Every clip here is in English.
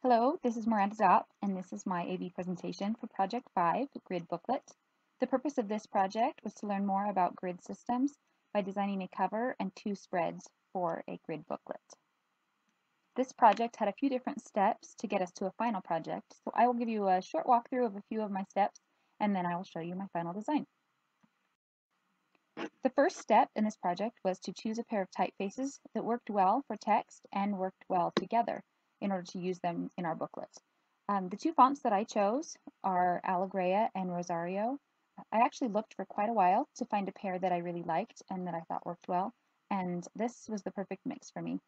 Hello, this is Miranda Dopp, and this is my AB presentation for Project 5, Grid Booklet. The purpose of this project was to learn more about grid systems by designing a cover and 2 spreads for a grid booklet. This project had a few different steps to get us to a final project, so I will give you a short walkthrough of a few of my steps, and then I will show you my final design. The first step in this project was to choose a pair of typefaces that worked well for text and worked well together in order to use them in our booklet. The 2 fonts that I chose are Allegria and Rosario. I actually looked for quite a while to find a pair that I really liked and that I thought worked well, and this was the perfect mix for me.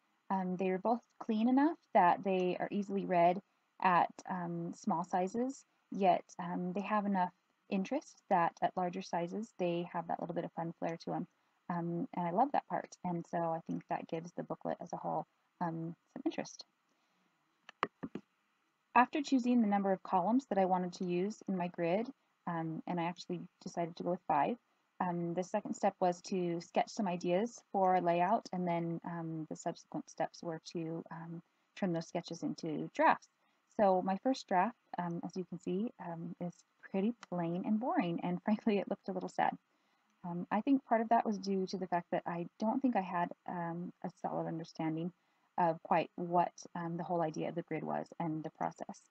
They were both clean enough that they are easily read at small sizes, yet they have enough interest that at larger sizes they have that little bit of fun flair to them. And I love that part, and so I think that gives the booklet as a whole some interest. After choosing the number of columns that I wanted to use in my grid, and I actually decided to go with 5, the second step was to sketch some ideas for layout, and then the subsequent steps were to turn those sketches into drafts. So my first draft, as you can see, is pretty plain and boring, and frankly it looked a little sad. I think part of that was due to the fact that I don't think I had a solid understanding of quite what the whole idea of the grid was and the process.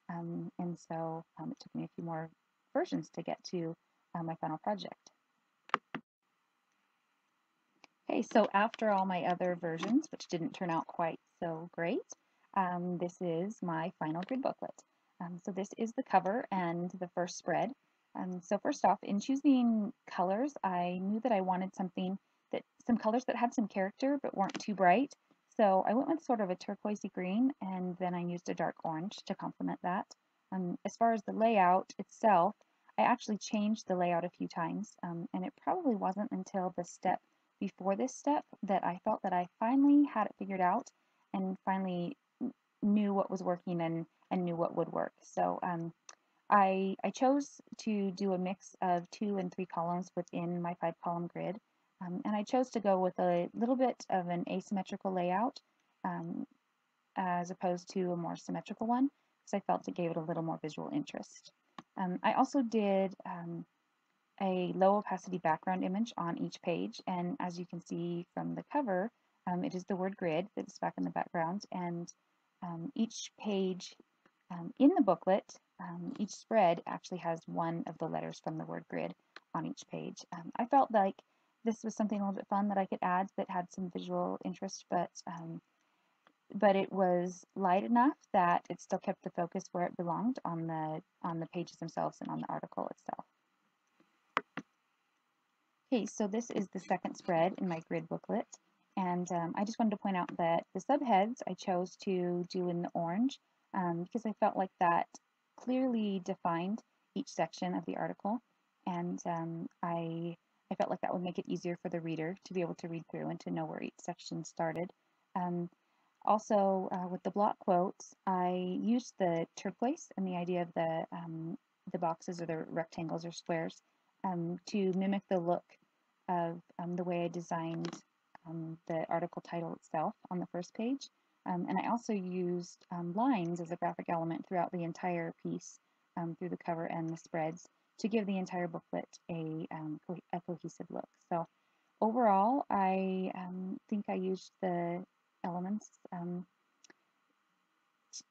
And so it took me a few more versions to get to my final project. Okay, so after all my other versions, which didn't turn out quite so great, this is my final grid booklet. So this is the cover and the first spread. So first off, in choosing colors, I knew that I wanted some colors that had some character but weren't too bright. So I went with sort of a turquoisey green, and then I used a dark orange to complement that. As far as the layout itself, I actually changed the layout a few times, and it probably wasn't until the step before this step that I felt that I finally had it figured out and finally knew what was working and knew what would work. So I chose to do a mix of 2 and 3 columns within my 5-column grid, and I chose to go with a little bit of an asymmetrical layout as opposed to a more symmetrical one, because I felt it gave it a little more visual interest. I also did a low opacity background image on each page, and as you can see from the cover, it is the word grid that's back in the background, and each page in the booklet, each spread actually has one of the letters from the word grid on each page. I felt like this was something a little bit fun that I could add that had some visual interest, but it was light enough that it still kept the focus where it belonged on the pages themselves and on the article itself. Okay, so this is the second spread in my grid booklet, and I just wanted to point out that the subheads I chose to do in the orange because I felt like that clearly defined each section of the article, and I felt like that would make it easier for the reader to be able to read through and to know where each section started. Also, with the block quotes, I used the turquoise and the idea of the boxes or the rectangles or squares to mimic the look of the way I designed the article title itself on the first page. And I also used lines as a graphic element throughout the entire piece, through the cover and the spreads, to give the entire booklet a cohesive look. So overall, I think I used the elements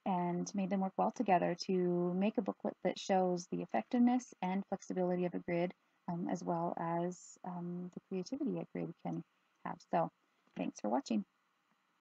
and made them work well together to make a booklet that shows the effectiveness and flexibility of a grid, as well as the creativity a grid can have. So thanks for watching.